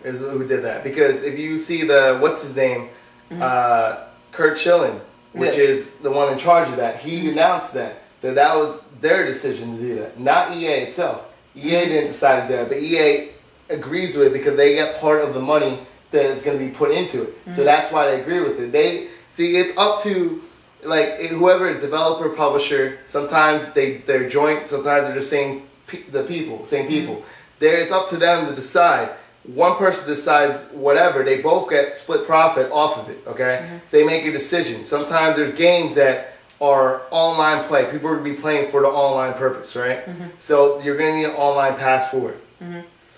is who did that. Because if you see the, what's his name, Kurt Schilling, which is the one in charge of that, he announced that was their decision to do that, not EA itself. EA didn't decide to do that, but EA agrees with it because they get part of the money that's going to be put into it. So that's why they agree with it. They see, it's up to like whoever, developer, publisher. Sometimes they're joint. Sometimes they're just same people. It's up to them to decide. One person decides whatever. They both get split profit off of it. Okay, so they make a decision. Sometimes there's games that are online play. People are going to be playing for the online purpose, right? So you're going to need an online pass for it.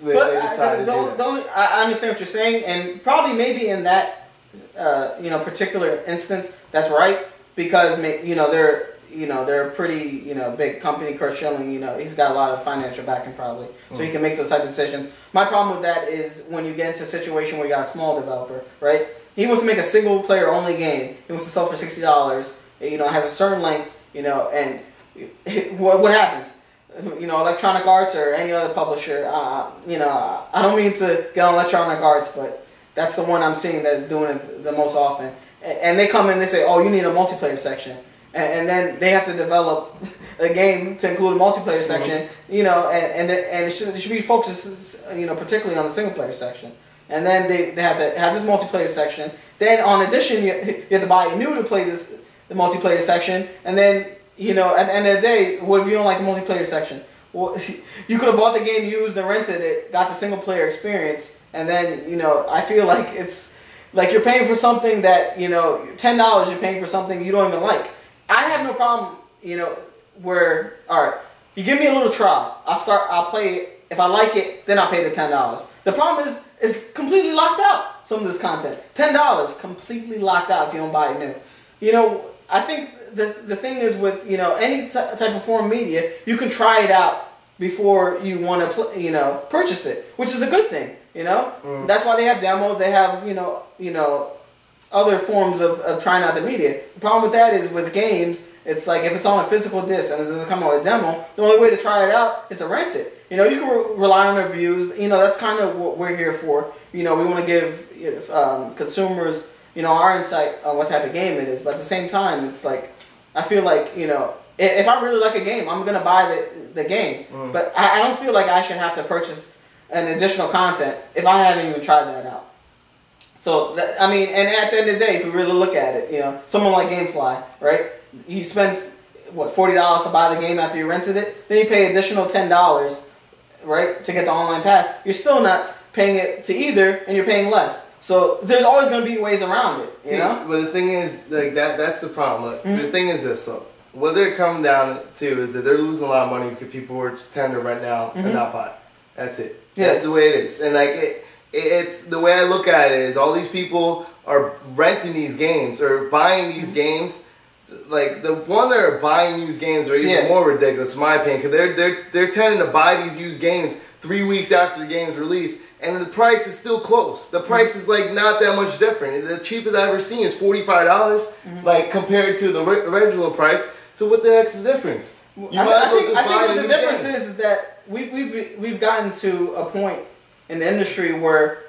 They decided to do that. I understand what you're saying, and probably maybe in that particular instance, that's right, because they're a pretty big company. Kurt Schilling, he's got a lot of financial backing probably, so he can make those type of decisions. My problem with that is when you get into a situation where you got a small developer, right? He wants to make a single player only game. He wants to sell for $60. It has a certain length, and what happens? Electronic Arts or any other publisher, I don't mean to get on Electronic Arts, but that's the one I'm seeing that is doing it the most often. And they come in and they say, oh, you need a multiplayer section. And then they have to develop a game to include a multiplayer section, and it should be focused, particularly on the single player section. And then they have to have this multiplayer section. Then, on addition, you have to buy new to play the multiplayer section, and then at the end of the day, what if you don't like the multiplayer section? Well, you could have bought the game used and rented it, got the single player experience, and then I feel like it's like you're paying for something that $10 you're paying for something you don't even like. I have no problem, where alright, you give me a little trial, I'll play it. If I like it, then I'll pay the $10. The problem is it's completely locked out. Some of this content, $10 completely locked out if you don't buy it new. I think the thing is with any type of foreign media, you can try it out before you want to purchase it, which is a good thing. That's why they have demos. They have other forms of trying out the media. The problem with that is with games, it's like if it's on a physical disc and it doesn't come out with a demo, the only way to try it out is to rent it. You can rely on reviews. That's kind of what we're here for. We want to give consumers our insight on what type of game it is, but at the same time, it's like, I feel like, if I really like a game, I'm going to buy the game, but I don't feel like I should have to purchase an additional content if I haven't even tried that out. So, and at the end of the day, if you really look at it, someone like GameFly, right, you spend, $40 to buy the game after you rented it, then you pay additional $10, right, to get the online pass. You're still not paying it to either, and you're paying less. So there's always going to be ways around it, you know? But the thing is, like that's the problem. Look, the thing is this, so what they're coming down to is that they're losing a lot of money because people are tend to rent now and not buy. That's it. Yeah. That's the way it is. And like it's the way I look at it is all these people are renting these games or buying these games. Like the one that are buying used games are even more ridiculous in my opinion because they're tending to buy these used games 3 weeks after the game's released. And the price is still close. The price is like not that much different. The cheapest I've ever seen is $45, like compared to the original price. So what the heck's the difference? I think what the difference is that we've gotten to a point in the industry where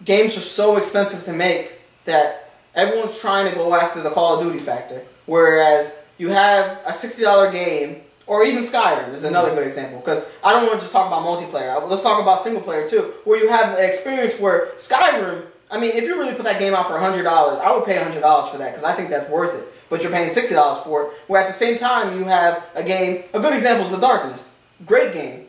games are so expensive to make that everyone's trying to go after the Call of Duty factor. Whereas you have a $60 game. Or even Skyrim is another good example, because I don't want to just talk about multiplayer. Let's talk about single player too, where you have an experience where Skyrim, if you really put that game out for $100, I would pay $100 for that, because I think that's worth it. But you're paying $60 for it, where at the same time you have a game, a good example is The Darkness. Great game,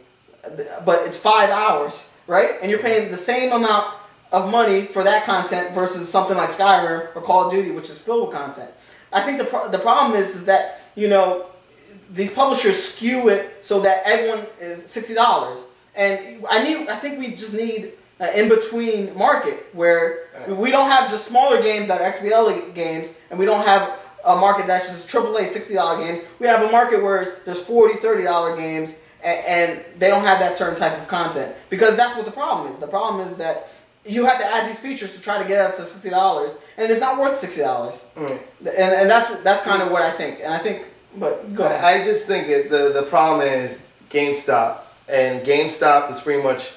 but it's 5 hours, right? And you're paying the same amount of money for that content versus something like Skyrim or Call of Duty, which is filled with content. I think the problem is that, these publishers skew it so that everyone is $60, and I think we just need an in-between market where we don't have just smaller games that are XBL games, and we don't have a market that's just AAA $60 games. We have a market where there's $40, $30 games, and they don't have that certain type of content, because that's what the problem is. The problem is that you have to add these features to try to get up to $60, and it's not worth $60. And that's kind of what I think, and I think. But go ahead. I just think the problem is GameStop, and GameStop is pretty much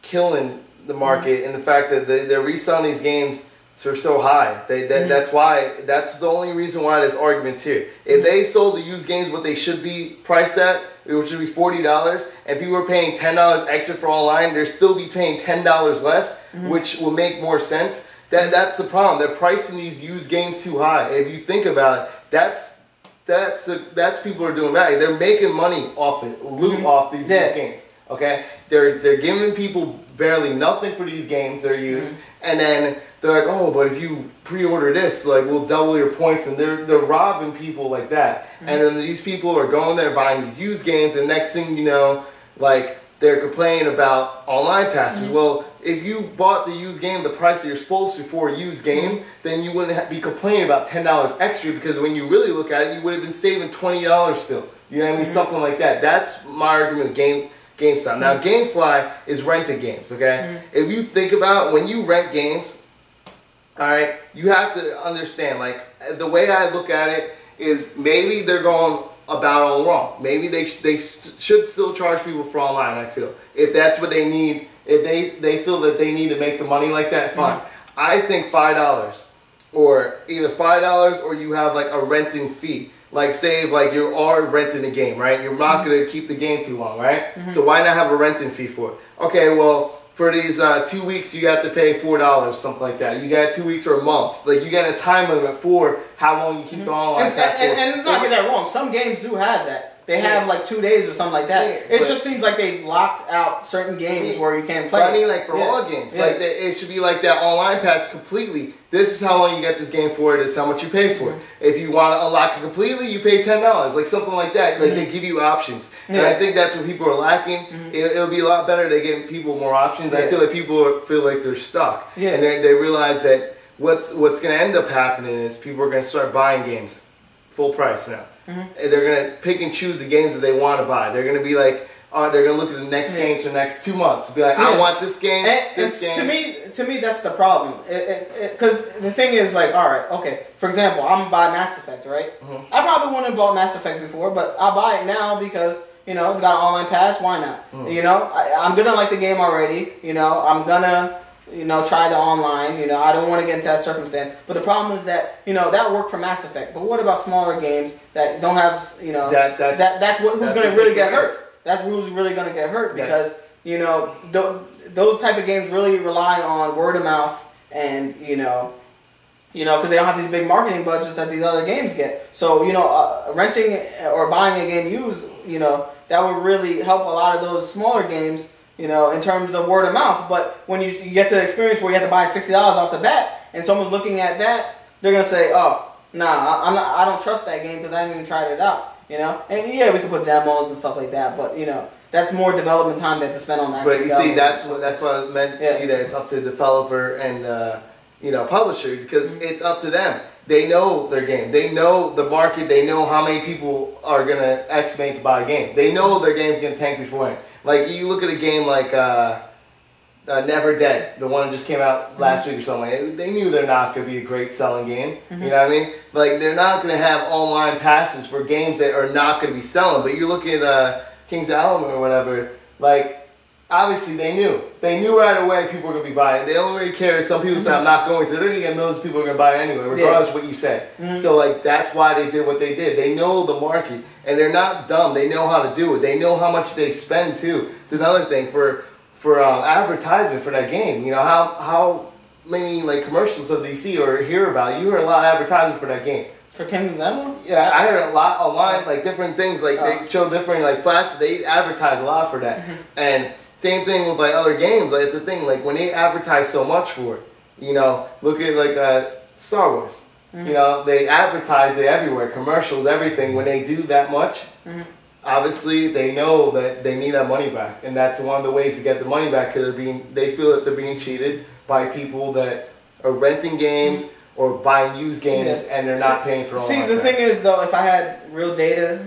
killing the market and the fact that they're reselling these games for so high. That's the only reason why there's arguments here. If they sold the used games what they should be priced at, which would be $40, and people were paying $10 extra for online, they'd still be paying $10 less, which will make more sense. That's the problem. They're pricing these used games too high. If you think about it, that's people are doing that. They're making money off it, loot off these used games. Okay, they're giving people barely nothing for these games they're used, and then they're like, oh, but if you pre-order this, like, we'll double your points, and they're robbing people like that. And then these people are going there buying these used games, and next thing you know, like, they're complaining about online passes. Well, if you bought the used game the price that you're supposed to for a used game, then you wouldn't be complaining about $10 extra, because when you really look at it, you would have been saving $20 still. You know what I mean? Something like that. That's my argument with GameStop. Now, GameFly is rented games, okay? If you think about when you rent games, all right, you have to understand, like, the way I look at it is maybe they're going about all wrong. Maybe they should still charge people for online, I feel. If that's what they need, if they feel that they need to make the money like that, fine. I think $5, or either $5 or you have like a renting fee. Like, say, like, you are renting a game, right? You're not going to keep the game too long, right? So why not have a renting fee for it? Okay, well, for these 2 weeks, you have to pay $4, something like that. You got 2 weeks or a month. Like, you got a time limit for how long you keep the online pass for. And let's not get that wrong. Some games do have that. They have like 2 days or something like that. It just seems like they've locked out certain games where you can't play. But I mean, like, for all games, like, it should be like that online pass completely. This is how long you get this game for. This is how much you pay for it. If you want to unlock it completely, you pay $10, like something like that. Like, they give you options, and I think that's what people are lacking. It'll be a lot better to give people more options. I feel like people feel like they're stuck, and they realize that what's going to end up happening is people are going to start buying games full price now. And they're going to pick and choose the games that they want to buy. They're going to be like, oh, they're going to look at the next games for the next 2 months. Be like, I want this game, this game. To me, that's the problem. Because the thing is, like, all right, okay. For example, I'm going to buy Mass Effect, right? I probably wouldn't have bought Mass Effect before, but I'll buy it now because, you know, it's got an online pass. Why not? You know, I'm going to like the game already. You know, I'm going to, you know, try the online. You know, I don't want to get into that circumstance. But the problem is that, you know, that worked for Mass Effect. But what about smaller games that don't have, you know, who's going to really get hurt? That's who's really going to get hurt because, you know, those type of games really rely on word of mouth and, you know, because they don't have these big marketing budgets that these other games get. So, you know, renting or buying a game used, you know, that would really help a lot of those smaller games, you know, in terms of word of mouth. But when you get to the experience where you have to buy $60 off the bat and someone's looking at that, they're going to say, oh, nah, I don't trust that game because I haven't even tried it out. You know, and yeah, we can put demos and stuff like that, but you know, that's more development time they have to spend on that. But you see, that's what I meant to see, that it's up to the developer and you know, publisher, because it's up to them. They know their game. They know the market. They know how many people are gonna estimate to buy a game. They know their game's gonna tank beforehand. Like, you look at a game like Never Dead, the one that just came out last week or something. They knew they're not going to be a great selling game. You know what I mean? Like, they're not going to have online passes for games that are not going to be selling. But you're looking at Kings of Alamo or whatever. Like, obviously they knew. They knew right away people were going to be buying it. They don't really care. Some people say, I'm not going to. They're going to get millions of people are going to buy it anyway, regardless of what you say. So, like, that's why they did what they did. They know the market. And they're not dumb. They know how to do it. They know how much they spend, too. It's another thing for advertisement for that game. You know, how many, like, commercials do you see or hear about? You heard a lot of advertisement for that game. For Kingdoms Emerald? Yeah, I heard a lot online, like, different things. Like, they show different, like, flashes. They advertise a lot for that. And same thing with, like, other games. Like, it's a thing. Like, when they advertise so much for it, you know, look at, like, Star Wars. You know, they advertise it everywhere. Commercials, everything. When they do that much, obviously, they know that they need that money back, and that's one of the ways to get the money back, because they feel that they're being cheated by people that are renting games or buying used games, and they're not paying for all. See, the thing is, though, if I had real data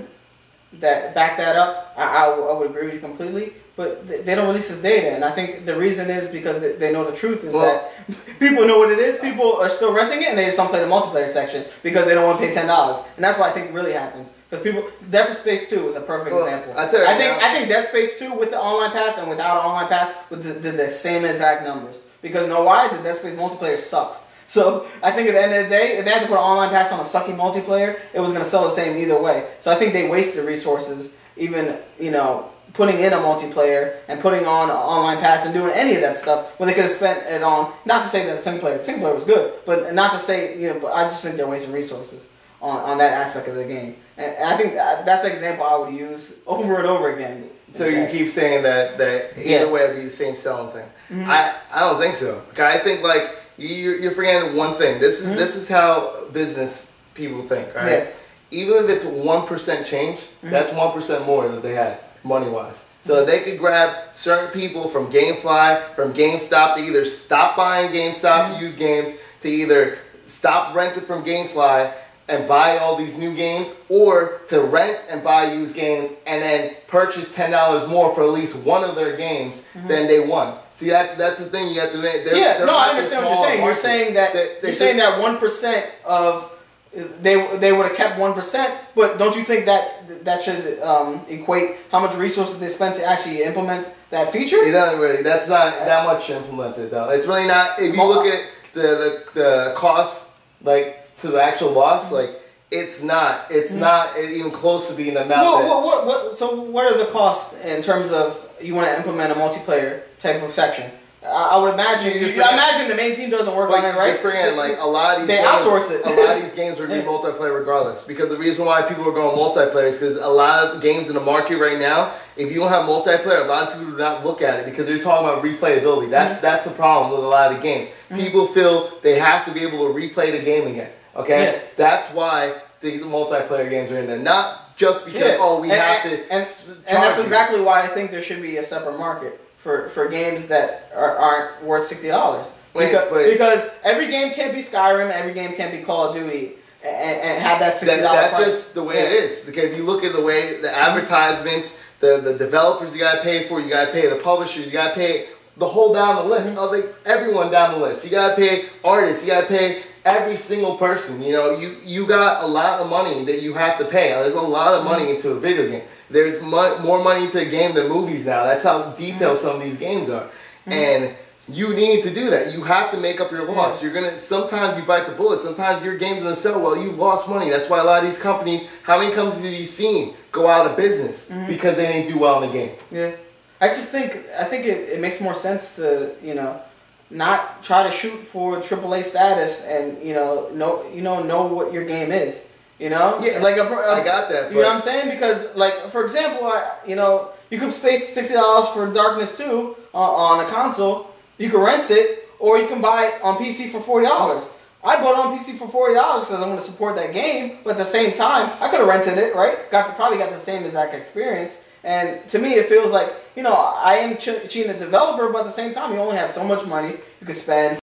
that backed that up, I would agree with you completely. but they don't release this data. And I think the reason is because they know the truth is that people know what it is. People are still renting it, and they just don't play the multiplayer section because they don't want to pay $10. And that's what I think really happens. Because Dead Space 2 is a perfect example. I think Dead Space 2 with the online pass and without an online pass did the same exact numbers. Because you know why? The Dead Space multiplayer sucks. So I think at the end of the day, if they had to put an online pass on a sucky multiplayer, it was going to sell the same either way. So I think they wasted resources, even, you know, putting in a multiplayer and putting on an online pass and doing any of that stuff when they could have spent it on, not to say that the single player was good, but not to say, you know, but I just think they're wasting resources on that aspect of the game. And I think that's an example I would use over and over again. So you keep saying that either way it'd be the same selling thing. Mm-hmm. I don't think so. I think like you're forgetting one thing. This is how business people think, right? Yeah. Even if it's 1% change, that's 1% more that they had money-wise. So they could grab certain people from GameFly, from GameStop to either stop buying GameStop used games, to either stop renting from GameFly and buy all these new games, or to rent and buy used games and then purchase $10 more for at least one of their games than they won. See, that's the thing you have to make. I understand what you're saying. You're saying that that 1% of they would have kept 1%, but don't you think that should equate how much resources they spent to actually implement that feature? It doesn't really. That's not that much implemented though. It's really not. If you look at the cost, like to the actual loss, like it's not even close to being the amount. So what are the costs in terms of you want to implement a multiplayer type of section? I would imagine. I imagine the main team doesn't work on it, right? You're forgetting, like a lot of these games, outsource it. A lot of these games would be multiplayer regardless, because the reason why people are going multiplayer is because a lot of games in the market right now, if you don't have multiplayer, a lot of people do not look at it because they're talking about replayability. That's the problem with a lot of games. People feel they have to be able to replay the game again. Okay, that's why these multiplayer games are in there, not just because we have to. And that's exactly why I think there should be a separate market for games that aren't worth $60. Because every game can't be Skyrim, every game can't be Call of Duty, and have that $60 That's price. just the way it is. Okay, if you look at the way the advertisements, the developers you gotta pay for, you gotta pay the publishers, you gotta pay the whole down the list, everyone down the list. You gotta pay artists, you gotta pay every single person. You know, you got a lot of money that you have to pay. There's a lot of money into a video game. There's more money into a game than movies now. That's how detailed some of these games are. And you need to do that. You have to make up your loss. You're gonna, sometimes you bite the bullet. Sometimes your game doesn't sell well. You lost money. That's why a lot of these companies, how many companies have you seen go out of business because they didn't do well in the game? Yeah. I think it makes more sense to, you know, not try to shoot for AAA status and, know what your game is. You know? Yeah, like I got that. You know what I'm saying? Because, like, for example, you could pay $60 for Darkness 2 on a console. You can rent it, or you can buy it on PC for $40. I bought it on PC for $40 because I'm going to support that game, but at the same time, I could have rented it, right? Probably got the same exact experience. And to me, it feels like, I am cheating the developer, but at the same time, you only have so much money you can spend.